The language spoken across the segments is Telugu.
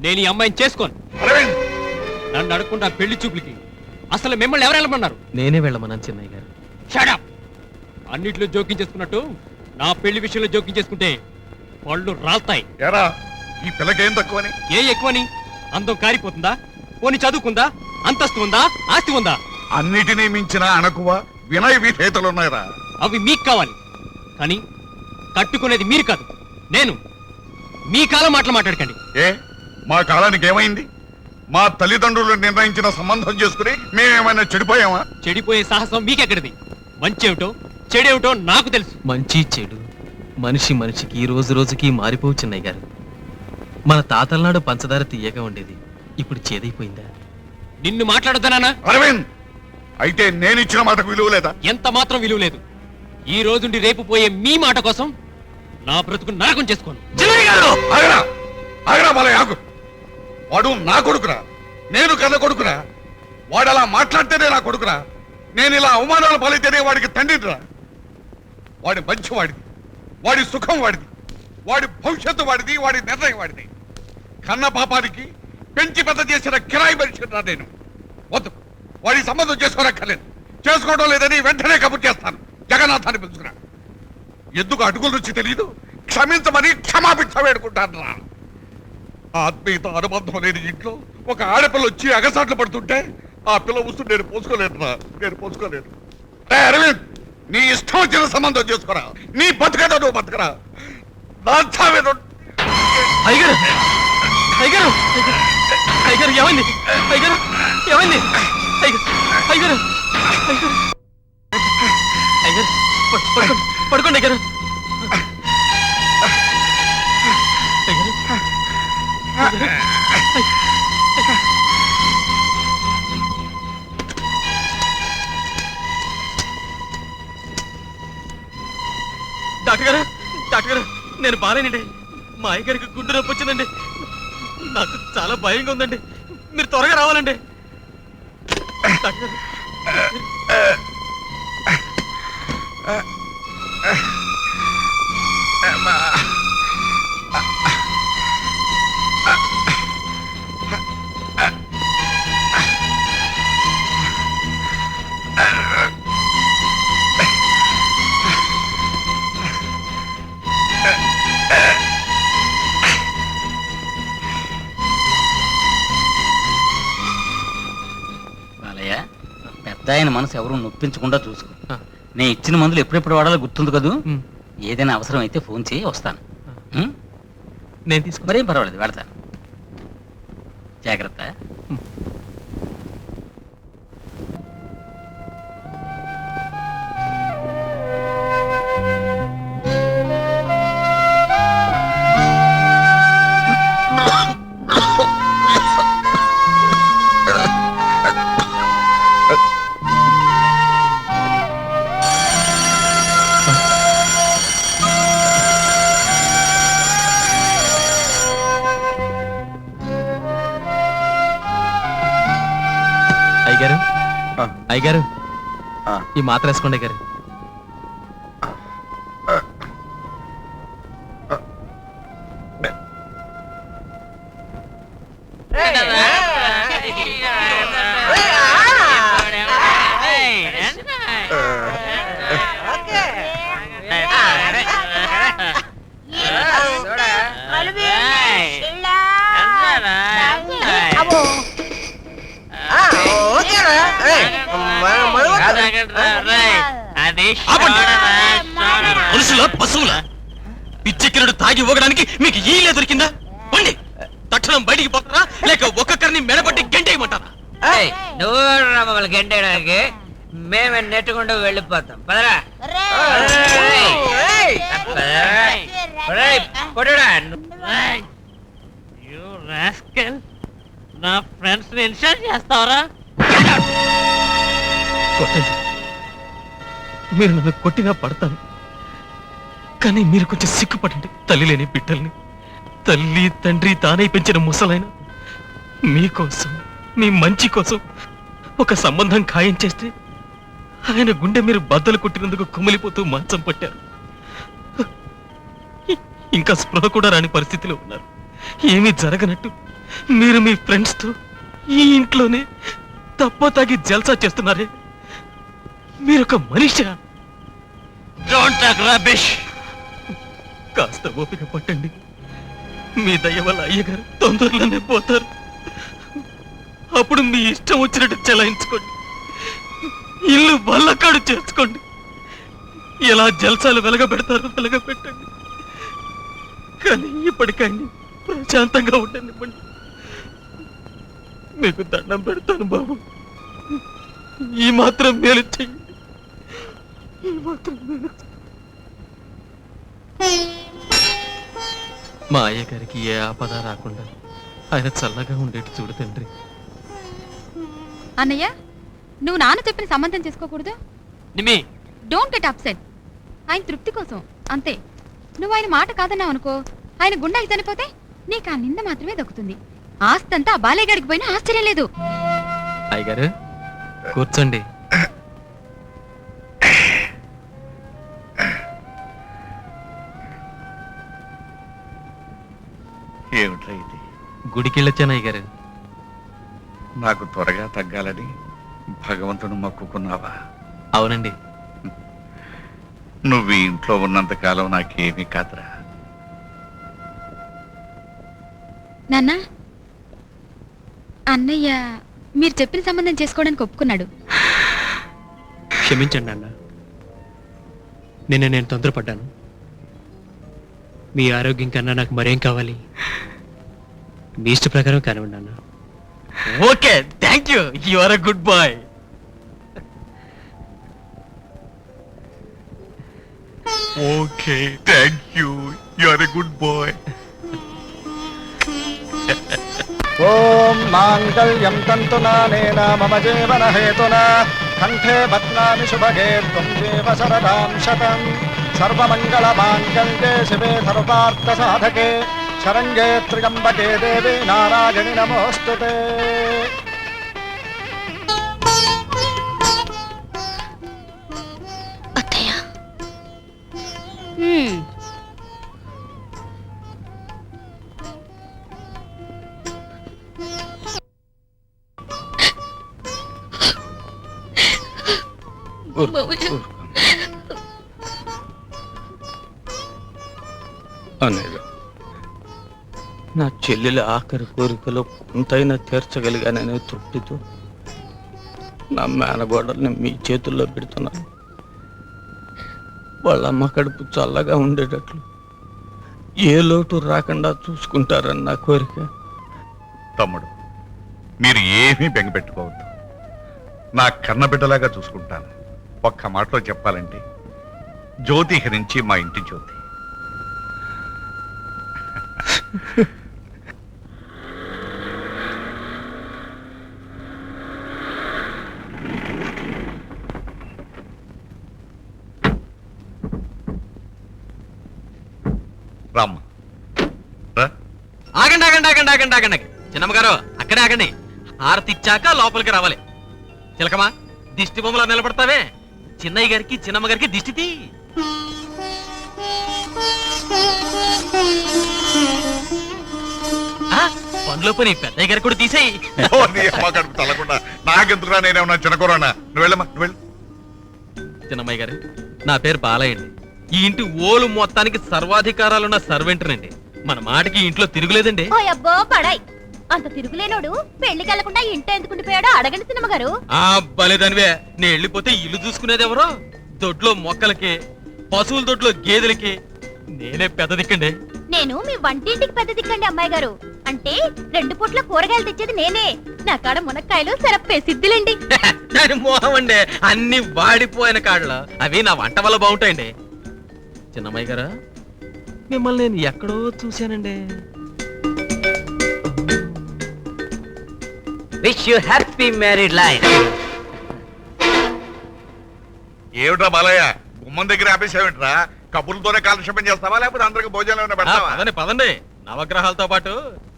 నేను ఈ అమ్మాయిని చేసుకోను. నన్ను అడగకుండా పెళ్లి చూపులకి అసలు మిమ్మల్ని ఎవరు వెళ్ళమన్నారు? నేనే వెళ్ళమన్నాను చిన్నయ్య గారు. Shut up! అన్నిట్లో జోక్యం చేసుకున్నట్టు నా పెళ్లి విషయంలో జోక్యం చేసుకుంటే పళ్ళు రాల్తాయి. ఈ పిల్లకేం తక్కువని? ఏ ఎక్కువని? అందం కారిపోతుందా? పోని చదువుకుందా? అంతస్తు ఉందా? ఆస్తి ఉందా? అన్నిటినీ మించిన అణకువ వినయ విధేయతలున్నాయిరా. అవి మీకు కావాలి, కానీ కట్టుకునేది మీరు కాదు, నేను. మీ కాలం మాటలు మాట్లాడకండి. ఏ మా కాలానికి ఏమైంది? మా తల్లిదండ్రులు నిర్ణయించిన సంబంధం చేసుకుని మేమేమైనా చెడిపోయామా? చెడిపోయే సాహసం మీకెక్కడిది? మంచేమిటో చెడేమిటో నాకు తెలుసు. మంచి చెడు మనిషి మనిషికి రోజు రోజుకి మారిపోవు చిన్నయ్య గారు. మన తాతల నాడు పంచదార తీయగా ఉండేది, ఇప్పుడు చేదైపోయిందా? నిన్ను మాట్లాడొద్దనా? అరవింద్, అయితే నేను ఇచ్చిన మాటకు విలువ లేదా? ఎంత మాత్రం విలువ లేదు. ఈ రోజుండి రేపు పోయే మీ మాట కోసం నా బ్రతుకు నరకం చేసుకోను. వాడు నా కొడుకురా, నేను కన్న కొడుకురా. వాడు అలా మాట్లాడితేనే నా కొడుకురా. నేను ఇలా అవమానాలు పాలైతేనే వాడికి తండ్రిరా. వాడి మంచి వాడిది, వాడి సుఖం వాడిది, వాడి భవిష్యత్తు వాడిది, వాడి నిర్ణయం వాడిది. కన్న పాపానికి పెంచి పెద్ద చేసిన కిరాయి మనిషిరా నేను. వద్దు, వాడి సంబంధం చేసుకోనక్కర్లేదు. చేసుకోవడం లేదని వెంటనే కబుర్ చేస్తాను. జగన్నాథాన్ని పిలుచుకున్నా. ఎందుకు అడుగుల రుచి తెలియదు? క్షమించమని క్షమాపించ వేడుకుంటాను రా. ఆత్మీయత అనుబంధం లేని ఇంట్లో ఒక ఆడపిల్ల వచ్చి అగసాట్లు పడుతుంటే ఆ పిల్ల వస్తూ నేను పోసుకోలేనురా, నేను పోసుకోలేను. అరవింద్, నీ ఇష్టం వచ్చిన సంబంధం చేసుకోరా. నీ బతుకదా నువ్వు బతకరా. ఏమైంది? ఏమైంది? పడుకోండి అయ్యారు. డాక్టర్ గారు, డాక్టర్ గారు, నేను బాలేనండి. మా అయ్యగారికి గుండె నొప్పి వచ్చిందండి. నాకు చాలా భయంగా ఉందండి. మీరు త్వరగా రావాలండి. డాక్టర్ ఆయన మనసు ఎవరు నొప్పించకుండా చూసుకో. నేను ఇచ్చిన మందులు ఎప్పుడెప్పుడు వాడాలో గుర్తుంది కదూ. ఏదైనా అవసరం అయితే ఫోన్ చేయి, వస్తాను. నేను తీసుకు మరేం పర్వాలేదు, వెళతాను. జాగ్రత్త. అయ్యగారు, ఈ మాత్ర వేసుకోండి అయ్యగారు. మనుషుల పశువుల పిచ్చెక్కినడు తాగి ఊగడానికి మీకు ఈలే దొరికిందా? పండి తక్షణం బయటికి పోతారా, లేక ఒక్కొక్కరిని మెడపట్టి గంటేయమంటారా? నువ్వు మమ్మల్ని గంటేయడానికి మేమే నెట్టుకుంటూ వెళ్ళిపోతాం. పదరా. నా ఫ్రెండ్స్ ఇన్సల్ట్ చేస్తావరా? కొట్టండి, మీరు నన్ను కొట్టినా పడతాను, కానీ మీరు కొంచెం సిగ్గుపడండి. తల్లి లేని బిడ్డల్ని తల్లి తండ్రి తానై పెంచిన ముసలైన మీకోసం, మీ మంచి కోసం ఒక సంబంధం ఖాయం చేస్తే ఆయన గుండె మీరు బద్దలు కొట్టినందుకు కుమిలిపోతూ మంచం పట్టారు. ఇంకా స్పృహ కూడా రాని పరిస్థితిలో ఉన్నారు. ఏమీ జరగనట్టు మీరు మీ ఫ్రెండ్స్తో ఈ ఇంట్లోనే తప్ప తాగి జల్సా చేస్తున్నారే, మీరొక మనిషా? Don't talk rubbish. కాస్త ఓపిక పట్టండి. మీ దయ వల్ల అయ్యగారు తొందరలోనే పోతారు. అప్పుడు మీ ఇష్టం వచ్చినట్టు చెలాయించుకోండి, ఇల్లు వల్లకాడు చేసుకోండి. ఎలా జల్సాలు వెలగబెట్టారు. కానీ ఇప్పటికైనా ప్రశాంతంగా ఉండనివ్వండి. మీకు దండం పెడతాను బాబు. ఈ మాత్రం మేలు చెయ్యండి. ఈ మాత్రం మేలు. మా అయ్యగారికి ఏ ఆపద రాకుండా ఆయన చల్లగా ఉండేట్టు చూడు తండ్రి. అన్నయ్య, నువ్వు నాన్న చెప్పిన సంబంధం చేసుకోకూడదు. నిమి, డోంట్ గెట్ అప్సెట్. ఆయన తృప్తి కోసం అంతే. నువ్వు ఆయన మాట కాదన్నావు అనుకో, ఆయన గుండాకి చనిపోతే నీకు ఆ నింద మాత్రమే దక్కుతుంది. ఆస్తంతా ఆ బాలయ్యగాడికి పోయినా ఆశ్చర్యం లేదు. అయ్యగారు కూర్చోండి. ఏమిట్రా ఇది? గుడికి వెళ్ళొచ్చాను అయ్యగారు. నాకు త్వరగా తగ్గాలని భగవంతుడు మొక్కుకున్నావా? అవునండి. నువ్వు ఈ ఇంట్లో ఉన్నంత కాలం నాకేమీ కాదురా. నాన్న, అన్నయ్య మీరు చెప్పిన సంబంధం చేసుకోవడానికి ఒప్పుకున్నాడు. క్షమించండి అన్న, నేను తొందరపడ్డాను. మీ ఆరోగ్యం కన్నా నాకు మరేం కావాలి? మీ ఇష్ట ప్రకారం కానివ్వండి అన్న. Okay, thank you. You are a good boy. Okay, thank you. You are a good boy. ఓం మాంగళ్యం తంతునానేన మమ జీవన హేతునా కంఠే బధ్నామి శుభగే త్వం జీవ శరదాం శతం సర్వమంగళ మాంగళ్యే శివే సర్వార్థ సాధకే శరణ్యే త్ర్యంబకే దేవి నారాయణి నమోస్తుతే. అన్నయ్య, నా చెల్లెల ఆఖరి కోరికలో కొంతైనా తీర్చగలిగాననే తృప్తితో నా మేనగోడల్ని మీ చేతుల్లో పెడుతున్నాను. వాళ్ళ అమ్మ కడుపు చల్లగా ఉండేటట్లు ఏ లోటు రాకుండా చూసుకుంటారని నా కోరిక. తమ్ముడు, మీరు ఏమీ బెంగపెట్టుకోవద్దు. నా కన్నబిడ్డలాగా చూసుకుంటాను. ఒక్క మాటలో చెప్పాలంటే జ్యోతి హరించి మా ఇంటి జ్యోతి. రామ్మ రా. ఆగండి ఆగండి ఆగండి ఆగండి ఆగండి. చిన్నమ్మ గారు అక్కడే ఆగండి. హారతి ఇచ్చాక లోపలికి రావాలి. చిలకమా, దిష్టి బొమ్మలా నిలబడతావే? చిన్నయ్య గారికి చిన్నమ్మ గారికి దిష్టి తీ. పనిలో పని పెద్దయ్య గారికి కూడా తీసేయి. కడుపు తల్లకుండా నాకెందుకురా, నేనేమన్నా చిన్నకూరనా? నువ్వు వెళ్ళమ్మా, నువ్వు వెళ్ళు. చిన్నమ్మాయి గారు, నా పేరు బాలయ్య అండి. ఈ ఇంటి ఓలు మొత్తానికి సర్వాధికారాలున్న సర్వెంటనండి. మన మాటకి ఇంట్లో తిరుగులేదండి. ఓ అబ్బో పడాయి, అంత తిరుగులేనోడు పెళ్లికి వెళ్లకుండా ఇంట్లో ఎందుకుండిపోయాడో అడగండి సినిమా గారు. ఆ బలేదానివే, నేను వెళ్ళిపోతే ఇల్లు చూసుకునేది ఎవరో? దొడ్లో మొక్కలకి, పశువుల దొడ్లో గేదెలకి నేనే పెద్ద దిక్కండి. నేను మీ వంటింటికి పెద్ద దిక్కండి అమ్మాయి గారు. అంటే 2 పూట్ల కూరగాయలు తెచ్చేది నేనే. నా కాడ మునక్కాయలు సరప్పే సిద్ధిలేండి. దాని మోహం అండి, అన్ని వాడిపోయిన కాళ్ళ. అవి నా వంట వల్ల బాగుంటాయండి. చిన్నమ్మాయి గారా, మిమ్మల్ని నేను ఎక్కడో చూశానండి. Wish you happy married life. ఏమిట్రా బాలయ్య, గుమ్మం దగ్గర ఆపేసావేంట్రా? కబుర్లతోనే కాలక్షేపం చేస్తావా, లేకపోతే అందరికి భోజనం ఏమైనా పెడతావా? పదండి పదండి. నవగ్రహాలతో పాటు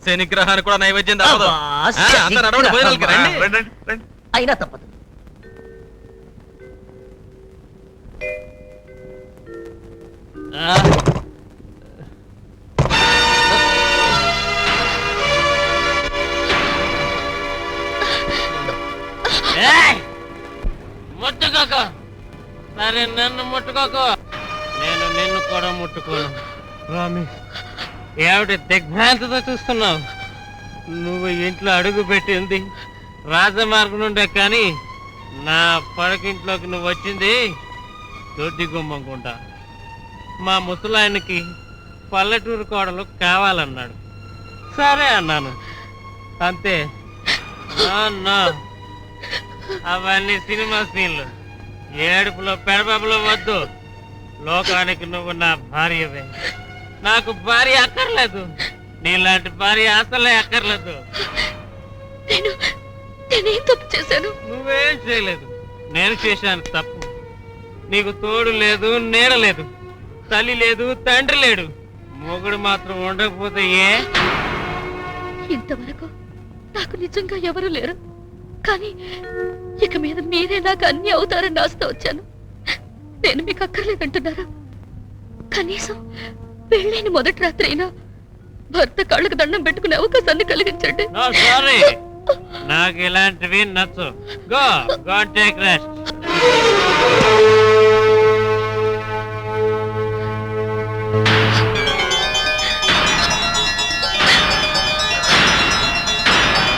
శనిగ్రహానికి కూడా నైవేద్యం తప్పదు. అబ్బా, అంతా నడవండి, భోజనాలకి రండి. రండి, రండి, రండి. అయినా తప్పదు. సరే నన్ను ముట్టుకోకు, నేను నిన్ను కూడా ముట్టుకోను. ప్రామిస్. ఏమిటి దిగ్భ్రాంతితో చూస్తున్నావు? నువ్వు ఇంట్లో అడుగు పెట్టింది రాజమార్గం నుండే, కానీ నా పడకింట్లోకి నువ్వు వచ్చింది దొడ్డి గుమ్మంకుంటా. మా ముసలాయనకి పల్లెటూరు కోడలు కావాలన్నాడు, సరే అన్నాను, అంతే. నో, అవన్నీ సినిమా సీన్లు, ఏడుపులో పెడబబులో వద్దు. లోకానికి నువ్వు నా భార్యవే, నాకు భార్య అక్కర్లేదు, నీలాంటి భార్య అసలే అక్కర్లేదు. నేనేం తప్పు చేశాను? నువ్వేం చేయలేదు, నేను చేశాను తప్పు. నీకు తోడు లేదు, నీడ లేదు, తల్లి లేదు, తండ్రి లేడు, మొగుడు మాత్రం ఉండకపోతే ఏ? ఇంతవరకు నాకు నిజంగా ఎవరు లేరు, కానీ ఇక మీద మీరే నాకు అన్ని అవుతారని ఆశతో వచ్చాను. నేను మీకు అక్కర్లేదంటున్నారా? కనీసం పెళ్ళైన మొదటి రాత్రి అయినా భర్త కాళ్ళకు దండం పెట్టుకునే అవకాశాన్ని కలిగించండి. నో సారీ, నాకు ఇలాంటివి నచ్చు. Go take rest.